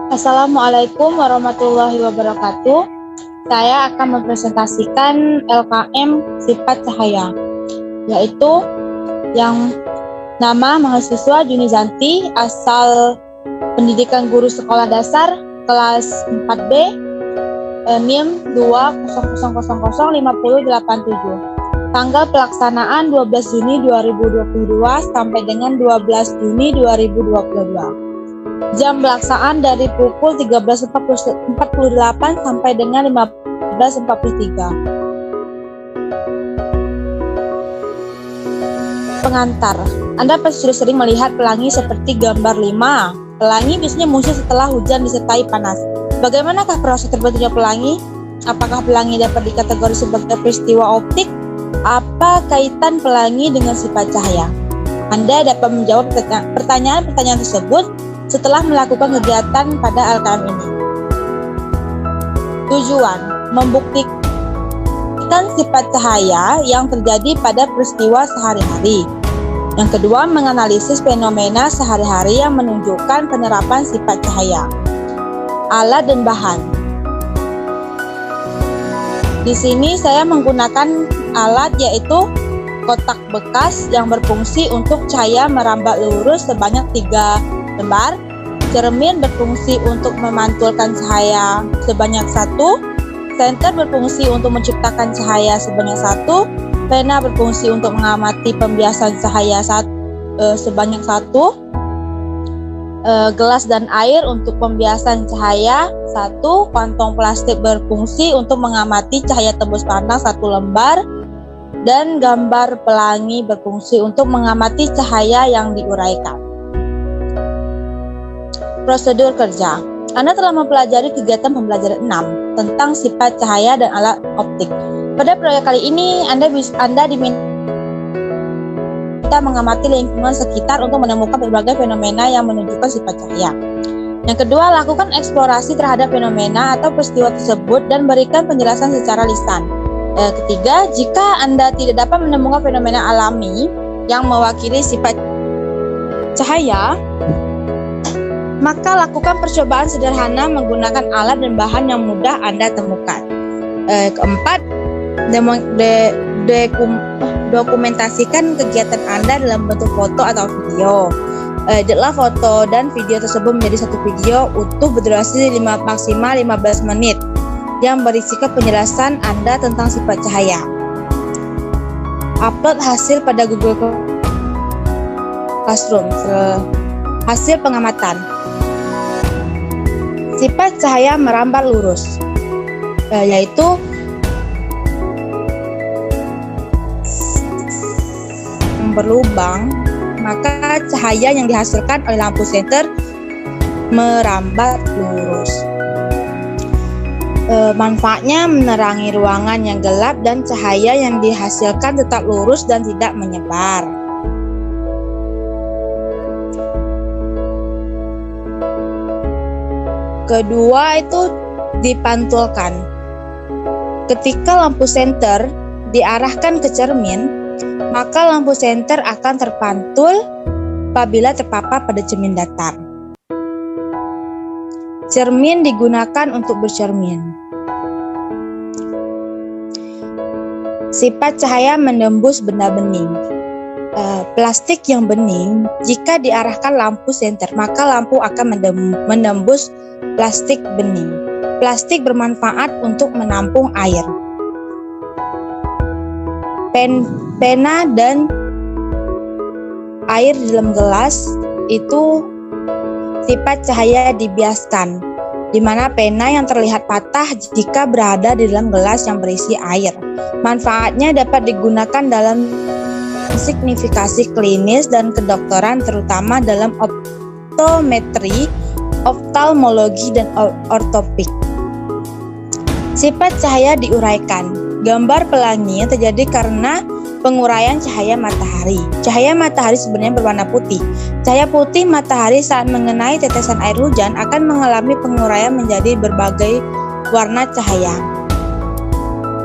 Assalamualaikum warahmatullahi wabarakatuh. Saya akan mempresentasikan LKM sifat cahaya, yaitu yang nama mahasiswa Junizanti, asal pendidikan guru sekolah dasar kelas 4B, NIM 200005087. Tanggal pelaksanaan 12 Juni 2022 sampai dengan 12 Juni 2022. Jam pelaksanaan dari pukul 13.48 sampai dengan 15.43. Pengantar. Anda pasti sudah sering melihat pelangi seperti gambar 5. Pelangi biasanya muncul setelah hujan disertai panas. Bagaimanakah proses terbentuknya pelangi? Apakah pelangi dapat dikategori sebagai peristiwa optik? Apa kaitan pelangi dengan sifat cahaya? Anda dapat menjawab pertanyaan-pertanyaan tersebut setelah melakukan kegiatan pada LKM ini. Tujuan: membuktikan sifat cahaya yang terjadi pada peristiwa sehari-hari. Yang kedua, menganalisis fenomena sehari-hari yang menunjukkan penerapan sifat cahaya. Alat dan bahan. Di sini saya menggunakan alat, yaitu kotak bekas yang berfungsi untuk cahaya merambat lurus sebanyak 3 lembar, cermin berfungsi untuk memantulkan cahaya sebanyak 1, senter berfungsi untuk menciptakan cahaya sebanyak 1, pena berfungsi untuk mengamati pembiasan cahaya sebanyak 1, gelas dan air untuk pembiasan cahaya 1, kantong plastik berfungsi untuk mengamati cahaya tembus pandang 1 lembar, dan gambar pelangi berfungsi untuk mengamati cahaya yang diuraikan. Prosedur kerja. Anda telah mempelajari kegiatan pembelajaran 6 tentang sifat cahaya dan alat optik. Pada proyek kali ini, Anda diminta mengamati lingkungan sekitar untuk menemukan berbagai fenomena yang menunjukkan sifat cahaya. Yang kedua, lakukan eksplorasi terhadap fenomena atau peristiwa tersebut dan berikan penjelasan secara lisan. Ketiga, jika Anda tidak dapat menemukan fenomena alami yang mewakili sifat cahaya, maka lakukan percobaan sederhana menggunakan alat dan bahan yang mudah Anda temukan. Keempat, dokumentasikan kegiatan Anda dalam bentuk foto atau video. Editlah foto dan video tersebut menjadi satu video utuh berdurasi maksimal 15 menit yang berisikan penjelasan Anda tentang sifat cahaya. Upload hasil pada Google Classroom. Hasil pengamatan. Sifat cahaya merambat lurus, yaitu berlubang, maka cahaya yang dihasilkan oleh lampu senter merambat lurus. Manfaatnya menerangi ruangan yang gelap dan cahaya yang dihasilkan tetap lurus dan tidak menyebar. Kedua itu dipantulkan. Ketika lampu senter diarahkan ke cermin, maka lampu senter akan terpantul apabila terpapar pada cermin datar. Cermin digunakan untuk bercermin. Sifat cahaya menembus benda bening. Plastik yang bening, jika diarahkan lampu senter, maka lampu akan menembus plastik bening. Plastik bermanfaat untuk menampung air. Pena dan air di dalam gelas itu sifat cahaya dibiaskan, di mana pena yang terlihat patah jika berada di dalam gelas yang berisi air. Manfaatnya dapat digunakan dalam signifikasi klinis dan kedokteran, terutama dalam optometri, oftalmologi, dan ortopik. Sifat cahaya diuraikan. Gambar pelangi terjadi karena penguraian cahaya matahari. Cahaya matahari sebenarnya berwarna putih. Cahaya putih matahari saat mengenai tetesan air hujan akan mengalami penguraian menjadi berbagai warna cahaya.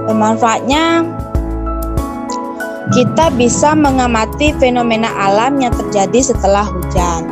Manfaatnya, kita bisa mengamati fenomena alam yang terjadi setelah hujan.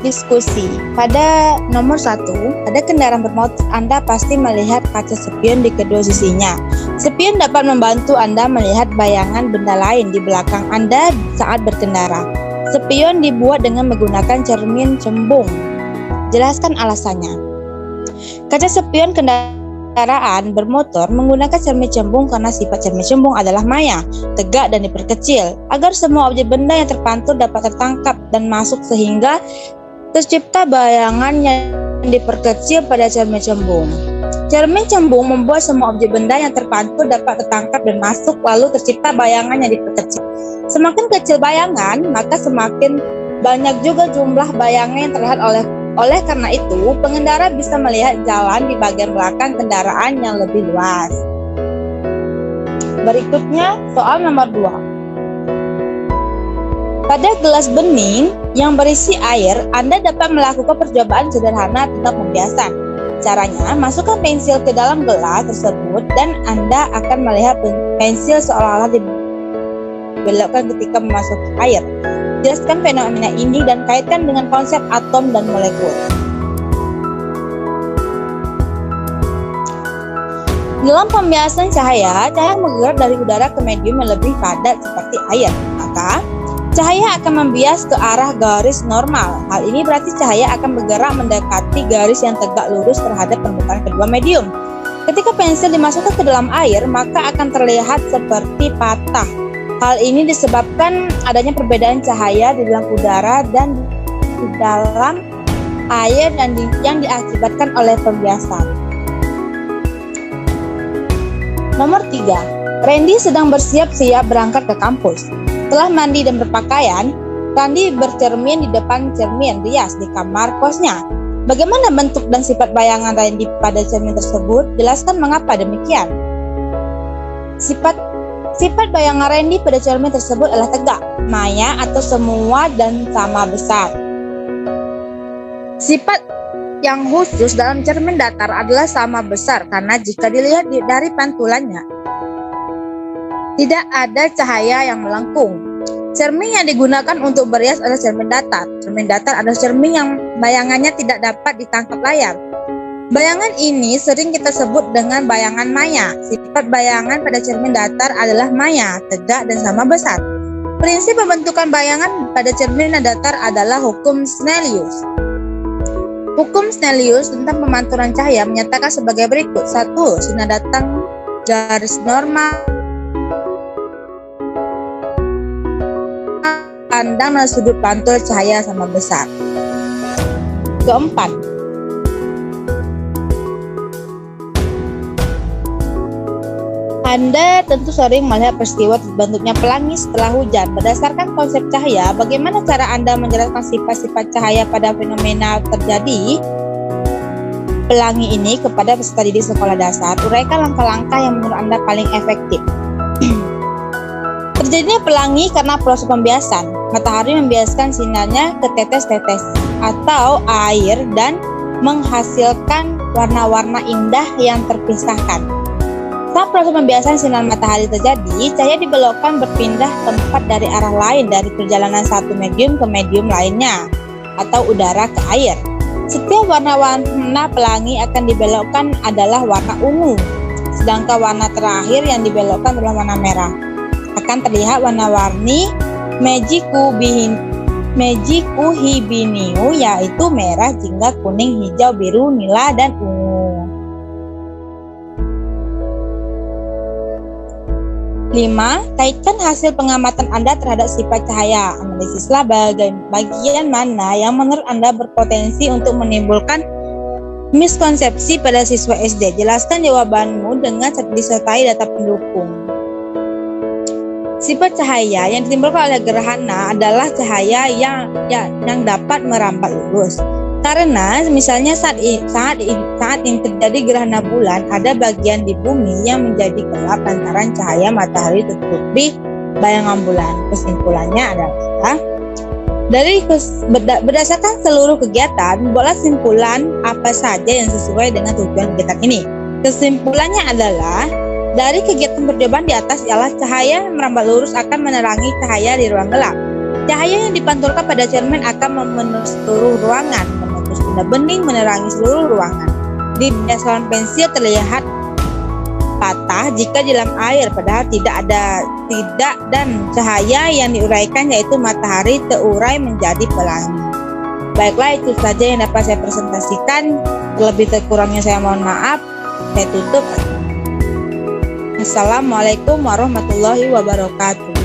diskusi. Pada nomor 1, pada kendaraan bermotor Anda pasti melihat kaca spion di kedua sisinya. Spion dapat membantu Anda melihat bayangan benda lain di belakang Anda saat berkendara. Spion dibuat dengan menggunakan cermin cembung. Jelaskan alasannya. Kaca spion kendaraan bermotor menggunakan cermin cembung karena sifat cermin cembung adalah maya, tegak dan diperkecil, agar semua objek benda yang terpantul dapat tertangkap dan masuk sehingga tercipta bayangan yang diperkecil pada cermin cembung. Cermin cembung membuat semua objek benda yang terpantul dapat tertangkap dan masuk, lalu tercipta bayangan yang diperkecil. Semakin kecil bayangan, maka semakin banyak juga jumlah bayangan yang terlihat. Oleh karena itu, pengendara bisa melihat jalan di bagian belakang kendaraan yang lebih luas. Berikutnya, soal nomor 2. Pada gelas bening yang berisi air, Anda dapat melakukan percobaan sederhana tentang pembiasan. Caranya, masukkan pensil ke dalam gelas tersebut dan Anda akan melihat pensil seolah-olah dibelokkan ketika memasuki air. Jelaskan fenomena ini dan kaitkan dengan konsep atom dan molekul. Dalam pembiasan cahaya bergerak dari udara ke medium yang lebih padat seperti air. Maka, cahaya akan membias ke arah garis normal. Hal ini berarti cahaya akan bergerak mendekati garis yang tegak lurus terhadap permukaan kedua medium. Ketika pensil dimasukkan ke dalam air, maka akan terlihat seperti patah. Hal ini disebabkan adanya perbedaan cahaya di dalam udara dan di dalam air yang diakibatkan oleh pembiasan. Nomor 3. Randy sedang bersiap-siap berangkat ke kampus. Setelah mandi dan berpakaian, Randy bercermin di depan cermin rias di kamar kosnya. Bagaimana bentuk dan sifat bayangan Randy pada cermin tersebut? Jelaskan mengapa demikian. Sifat bayangan Randy pada cermin tersebut adalah tegak, maya atau semua dan sama besar. Sifat yang khusus dalam cermin datar adalah sama besar karena jika dilihat dari pantulannya, tidak ada cahaya yang melengkung. Cermin yang digunakan untuk berias adalah cermin datar. Cermin datar adalah cermin yang bayangannya tidak dapat ditangkap layar. Bayangan ini sering kita sebut dengan bayangan maya. Sifat bayangan pada cermin datar adalah maya, tegak dan sama besar. Prinsip pembentukan bayangan pada cermin datar adalah hukum Snellius. Hukum Snellius tentang pemantulan cahaya menyatakan sebagai berikut. 1. Sinar datang garis normal pandang dan sudut pantul cahaya sama besar. Keempat, Anda tentu sering melihat peristiwa terbentuknya pelangi setelah hujan. Berdasarkan konsep cahaya, bagaimana cara Anda menjelaskan sifat-sifat cahaya pada fenomena terjadi pelangi ini kepada peserta didik sekolah dasar? Uraikan langkah-langkah yang menurut Anda paling efektif. Terjadinya pelangi karena proses pembiasan. Matahari membiaskan sinarnya ke tetes-tetes atau air dan menghasilkan warna-warna indah yang terpisahkan. Saat proses pembiasan sinar matahari terjadi, cahaya dibelokkan berpindah tempat dari arah lain dari perjalanan satu medium ke medium lainnya atau udara ke air. Setiap warna-warna pelangi akan dibelokkan adalah warna ungu, sedangkan warna terakhir yang dibelokkan adalah warna merah. Akan terlihat warna-warni Meiji Hibiniu, yaitu merah, jingga, kuning, hijau, biru, nila, dan ungu. 5. Kaitkan hasil pengamatan Anda terhadap sifat cahaya. Analisislah bagian mana yang menurut Anda berpotensi untuk menimbulkan miskonsepsi pada siswa SD. Jelaskan jawabanmu dengan disertai data pendukung. Sifat cahaya yang ditimbulkan oleh gerhana adalah cahaya yang dapat merambat lurus. Karena misalnya saat ini terjadi gerhana bulan, ada bagian di bumi yang menjadi gelap lantaran cahaya matahari tertutupi bayangan bulan. Kesimpulannya adalah berdasarkan seluruh kegiatan, buatlah simpulan apa saja yang sesuai dengan tujuan kegiatan ini. Kesimpulannya adalah dari kegiatan percobaan di atas ialah cahaya yang merambat lurus akan menerangi cahaya di ruang gelap. Cahaya yang dipantulkan pada cermin akan memenuhi seluruh ruangan, menembus benda bening, menerangi seluruh ruangan. Di biasawan pensil terlihat patah jika di dalam air, padahal tidak dan cahaya yang diuraikan yaitu matahari terurai menjadi pelangi. Baiklah, itu saja yang dapat saya presentasikan. Lebih kurangnya saya mohon maaf. Saya tutup. Assalamualaikum warahmatullahi wabarakatuh.